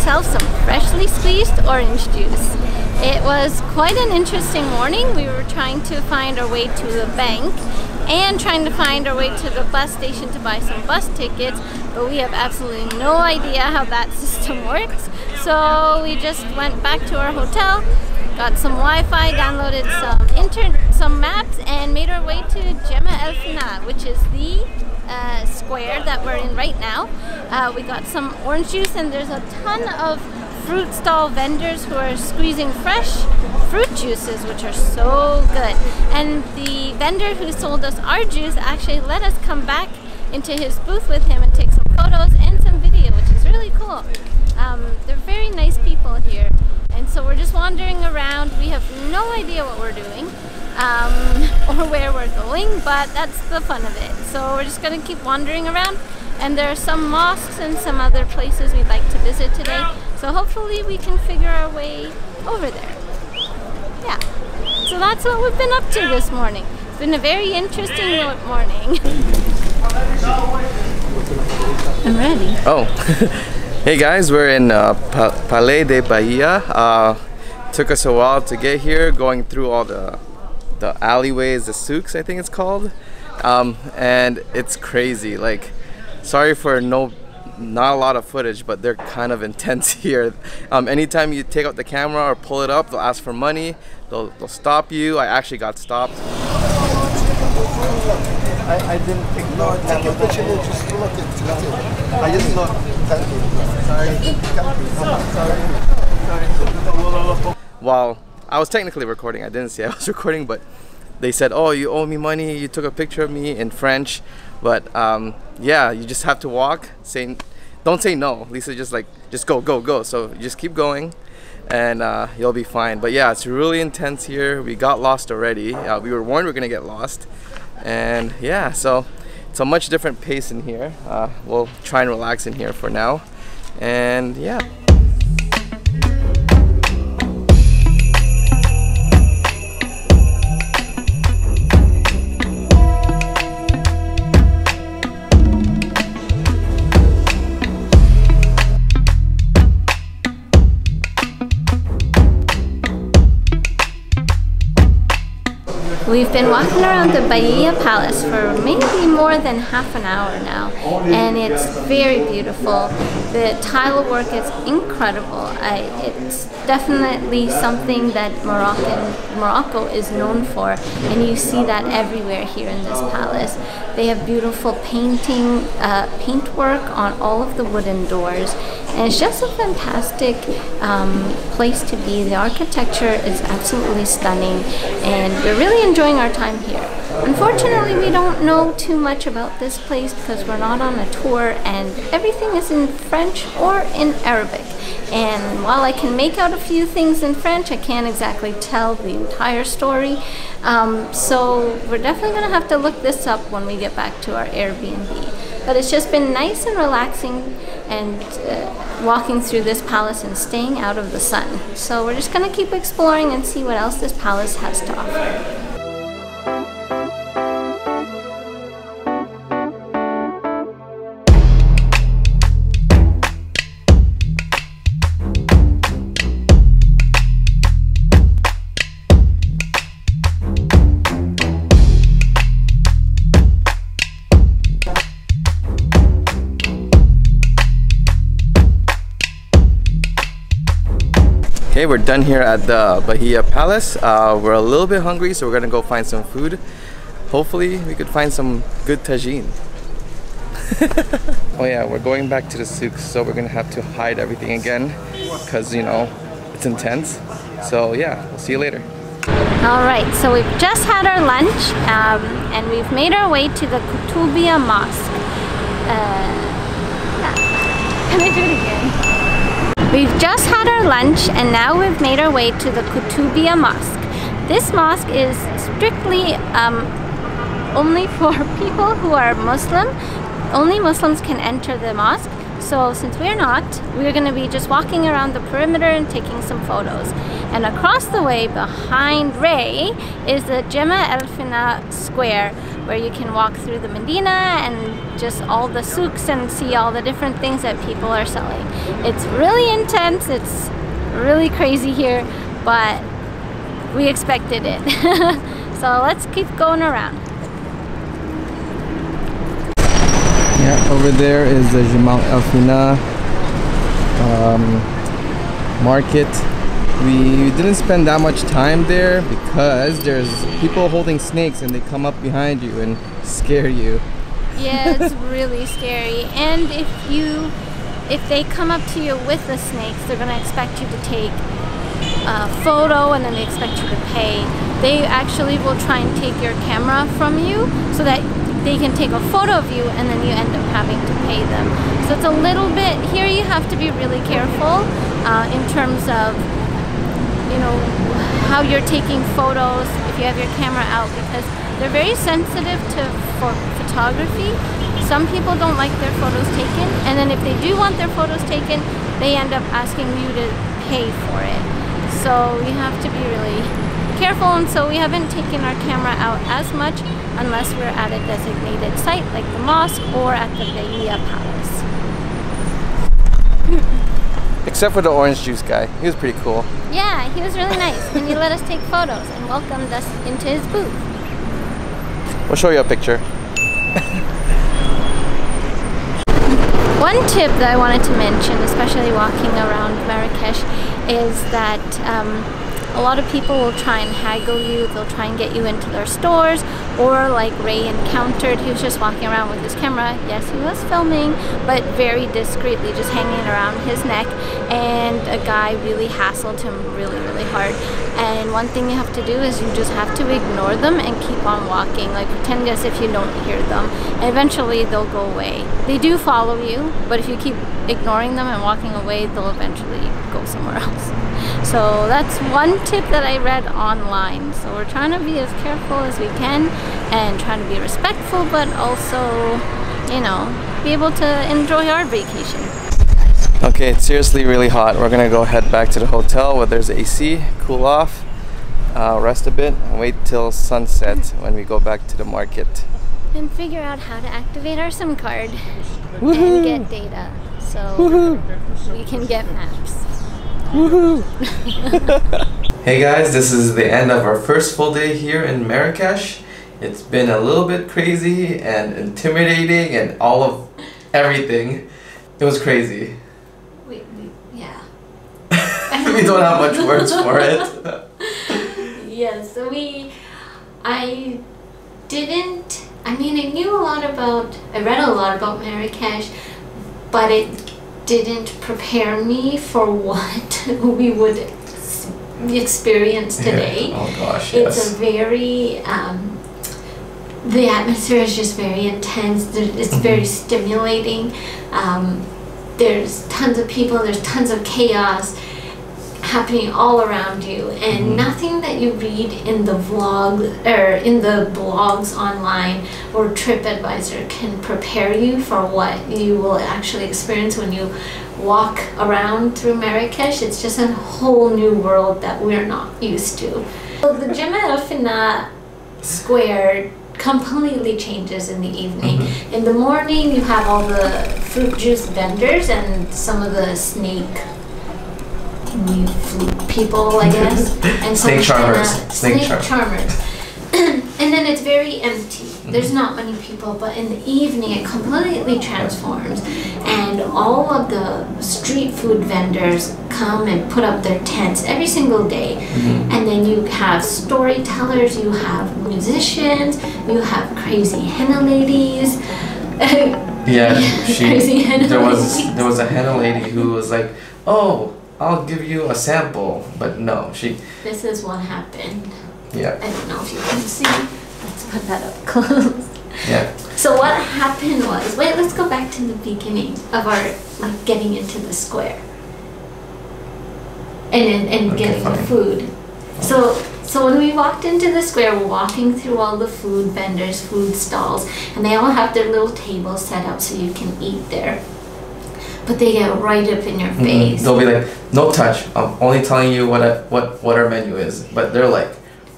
ourselves some freshly squeezed orange juice. It was quite an interesting morning. We were trying to find our way to the bank and trying to find our way to the bus station to buy some bus tickets, but we have absolutely no idea how that system works. So we just went back to our hotel, got some Wi-Fi, downloaded some maps, and made our way to Jemaa El-Fna, which is the square that we're in right now. We got some orange juice, and there's a ton of fruit stall vendors who are squeezing fresh fruit juices, which are so good. And the vendor who sold us our juice actually let us come back into his booth with him and take some photos and some video, which is really cool. They're very nice people here, and so we're just wandering around. We have no idea what we're doing or where we're going, but that's the fun of it. So we're just gonna keep wandering around, and there are some mosques and some other places we'd like to visit today, so hopefully we can figure our way over there. Yeah, so that's what we've been up to this morning. It's been a very interesting morning. I'm ready. Oh, hey guys, we're in Palais de Bahia. Took us a while to get here, going through all the alleyways, the souks I think it's called, and it's crazy. Like, sorry for not a lot of footage, but they're kind of intense here. Anytime you take out the camera or pull it up, they'll ask for money, they'll stop you. I actually got stopped. I didn't take no, take your picture, just look at it. I didn't look. Sorry. While I was technically recording, I didn't say I was recording, but they said, oh, you owe me money, you took a picture of me in French. But yeah, you just have to walk, don't say no. Lisa just go. So you just keep going, and you'll be fine. But yeah, it's really intense here. We got lost already. We were warned we were gonna get lost, and yeah, so it's a much different pace in here. We'll try and relax in here for now, and yeah. We've been walking around the Bahia Palace for maybe more than half an hour now, and it's very beautiful. The tile work is incredible. It's definitely something that Morocco is known for, and you see that everywhere here in this palace. They have beautiful paintwork on all of the wooden doors, and it's just a fantastic place to be. The architecture is absolutely stunning, and we're really enjoying our time here. Unfortunately, we don't know too much about this place because we're not on a tour, and everything is in French or in Arabic. And while I can make out a few things in French, I can't exactly tell the entire story. So we're definitely gonna have to look this up when we get back to our Airbnb. But it's just been nice and relaxing, and walking through this palace and staying out of the sun. So we're just gonna keep exploring and see what else this palace has to offer. Okay, we're done here at the Bahia Palace. We're a little bit hungry, so we're gonna go find some food. Hopefully we could find some good tagine. Oh yeah, we're going back to the souks, so we're gonna have to hide everything again because, you know, it's intense. So yeah, we'll see you later. Alright, so we've just had our lunch, and we've made our way to the Koutoubia Mosque. Can I do it again? We've just had our lunch, and now we've made our way to the Koutoubia Mosque. This mosque is strictly only for people who are Muslim. Only Muslims can enter the mosque, So since we're not, we're going to be just walking around the perimeter and taking some photos. And across the way behind Ray is the Jemaa El-Fna square, where you can walk through the Medina and just all the souks and see all the different things that people are selling. It's really intense, it's really crazy here, but we expected it. So let's keep going around. Yeah, over there is the Jemaa El-Fna market. We didn't spend that much time there because there's people holding snakes and they come up behind you and scare you. Yeah, it's really scary. And if they come up to you with the snakes, they're gonna expect you to take a photo and then they expect you to pay. They actually will try and take your camera from you so that they can take a photo of you and then you end up having to pay them. So it's a little bit, here you have to be really careful in terms of, you know, how you're taking photos if you have your camera out, because they're very sensitive to photography. Some people don't like their photos taken, and then if they do want their photos taken, they end up asking you to pay for it. So you have to be really careful, and so we haven't taken our camera out as much unless we're at a designated site like the mosque or at the Bahia Palace. Except for the orange juice guy. He was pretty cool. Yeah, he was really nice, and he let us take photos and welcomed us into his booth. We'll show you a picture. One tip that I wanted to mention, especially walking around Marrakech, is that a lot of people will try and haggle you. They'll try and get you into their stores, or like Ray encountered, he was just walking around with his camera. Yes, he was filming, but very discreetly, just hanging around his neck, and a guy really hassled him really hard. And one thing you have to do is you just have to ignore them and keep on walking, like pretend as if you don't hear them, and eventually they'll go away. They do follow you, but if you keep ignoring them and walking away, they'll eventually go somewhere else. So that's one tip that I read online. So we're trying to be as careful as we can and trying to be respectful, but also, you know, be able to enjoy our vacation. Okay, it's seriously really hot. We're gonna go head back to the hotel where there's AC, cool off, rest a bit, and wait till sunset when we go back to the market. And figure out how to activate our SIM card and get data so we can get maps. Woohoo! Hey guys, this is the end of our first full day here in Marrakech. It's been a little bit crazy and intimidating and all of everything. It was crazy. Yeah. We don't have much words for it. Yes, so I knew a lot about, I read a lot about Marrakech, but it didn't prepare me for what we would experience today. Yeah. Oh gosh, yes. It's a very, the atmosphere is just very intense, it's very stimulating. There's tons of people, there's tons of chaos happening all around you, and nothing that you read in the vlog or in the blogs online or TripAdvisor can prepare you for what you will actually experience when you walk around through Marrakech. It's just a whole new world that we're not used to. So the Jemaa El-Fna square completely changes in the evening. In the morning you have all the fruit juice vendors and some of the snake people, I guess, and snake charmers. Snake charmers. And then it's very empty. There's not many people, but in the evening it completely transforms, and all of the street food vendors come and put up their tents every single day. And then you have storytellers, you have musicians, you have crazy henna ladies. Yeah, there ladies. was a henna lady who was like, "Oh, I'll give you a sample," but no, This is what happened. Yeah. I don't know if you can see. Let's put that up close. Yeah. So what happened was, wait, let's go back to the beginning of our getting into the square and getting the food. So when we walked into the square, we're walking through all the food vendors, food stalls, and they all have their little tables set up so you can eat there. but they get right up in your face. They'll be like, no touch. I'm only telling you what our menu is, but they're like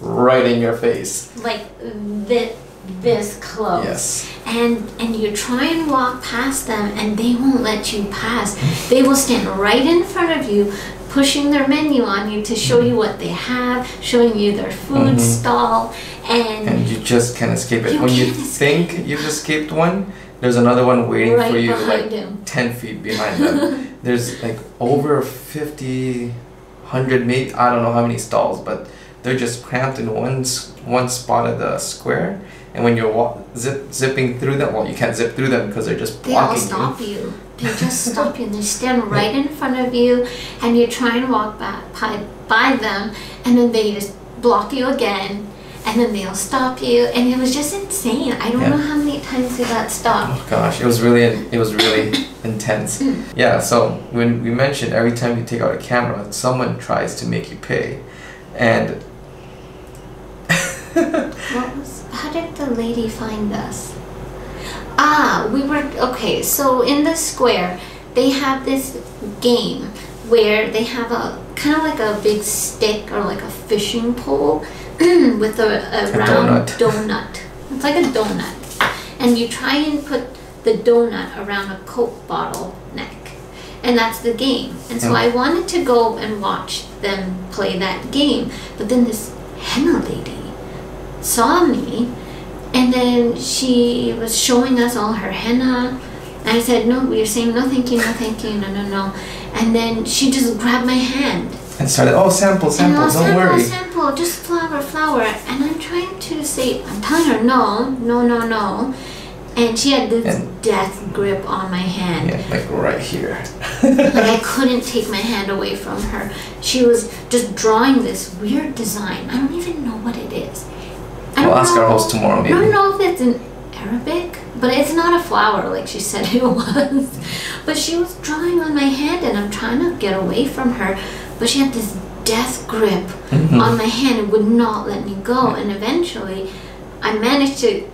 right in your face. Like this close. Yes. And you try and walk past them, and they won't let you pass. They will stand right in front of you, pushing their menu on you to show you what they have, showing you their food stall, and you just can't escape it. When you think you've escaped one, there's another one waiting right for you, like him. 10 feet behind them. There's like over 50, 100, maybe, I don't know how many stalls, but they're just cramped in one spot of the square. And when you're zipping through them, well, you can't zip through them because they're just blocking you. They all stop you. They just stop you, and they stand right in front of you, and you try and walk by them, and then they just block you again, and then they'll stop you, and it was just insane. I don't know how many times we got stopped. Oh gosh, it was really intense. Yeah, so when we mentioned every time you take out a camera, someone tries to make you pay, and how did the lady find us? Okay, so in the square, they have this game where they have a kind of like a big stick or like a fishing pole with a round donut. It's like a donut. And you try and put the donut around a Coke bottle neck. And that's the game. And so I wanted to go and watch them play that game. But then this henna lady saw me, and then she was showing us all her henna. And I said, no, we are saying no thank you, no thank you, no. And then she just grabbed my hand. And started, sample, don't worry. Sample, just flower. And I'm trying to say, I'm telling her no. And she had this death grip on my hand. Yeah, like right here. Like I couldn't take my hand away from her. She was just drawing this weird design. I don't even know what it is. We'll ask our host tomorrow, maybe. I don't know if it's in Arabic, but it's not a flower like she said it was. But she was drawing on my hand, and I'm trying to get away from her, but she had this death grip on my hand and would not let me go. And eventually, I managed to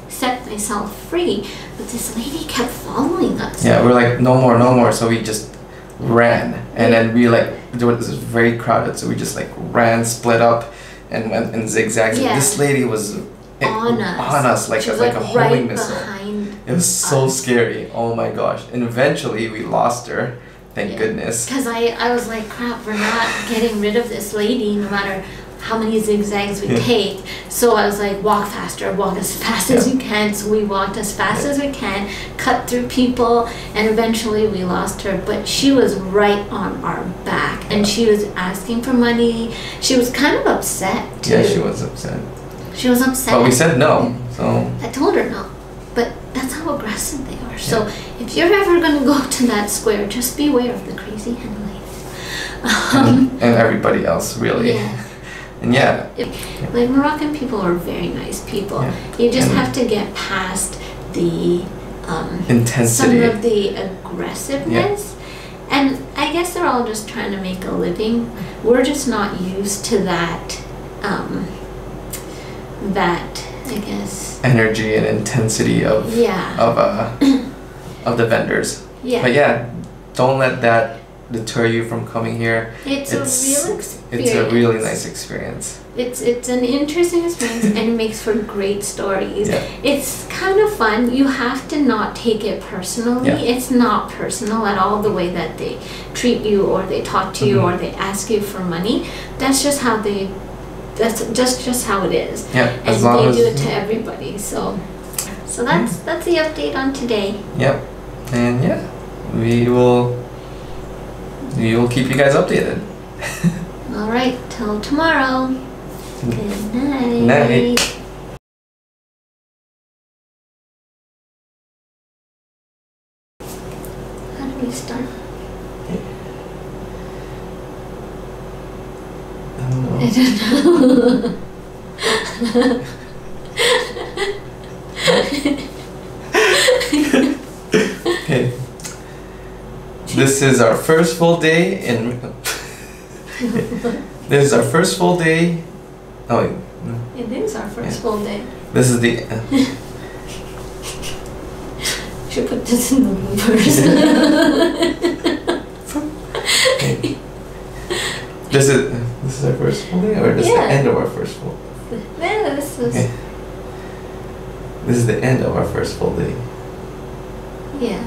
set myself free, but this lady kept following us. Yeah, we're like, no more. So we just ran, and then we it was very crowded, so we just like ran, split up, and went in zigzags. Yeah. This lady was on us like a homing missile. It was so scary. Oh my gosh! And eventually we lost her. Thank goodness. Because I was like, crap, we're not getting rid of this lady no matter how many zigzags we take. So I was like, walk faster, walk as fast as you can. So we walked as fast as we can, cut through people, and eventually we lost her. But she was right on our back, and she was asking for money. She was kind of upset too. Yeah, she was upset. She was upset. But we said no, so. I told her no. But that's how aggressive they are. So if you're ever going to go to that square, just beware of the crazy hen lady. And everybody else, really. Yeah. And like Moroccan people are very nice people. Yeah. You just have to get past the intensity, some of the aggressiveness. Yeah. And I guess they're all just trying to make a living. We're just not used to that. I guess energy and intensity of of the vendors. Yeah. But don't let that deter you from coming here. It's a real experience. It's a really nice experience. It's an interesting experience, and it makes for great stories. Yeah. It's kind of fun. You have to not take it personally. Yeah. It's not personal at all, the way that they treat you or they talk to you or they ask you for money. That's just how that's just how it is. Yeah. And they do it to everybody. So that's the update on today. Yep. And we will keep you guys updated. All right, till tomorrow. Good night. Night. How do we start? I don't know. Okay. This is our first full day in. This is our first full day. Oh wait. No. It is our first full day. This is the. Should put this in the bloopers. Okay. This is our first full day, or this is the end of our first full? Yeah, this was. Okay. This is the end of our first full day. Yeah.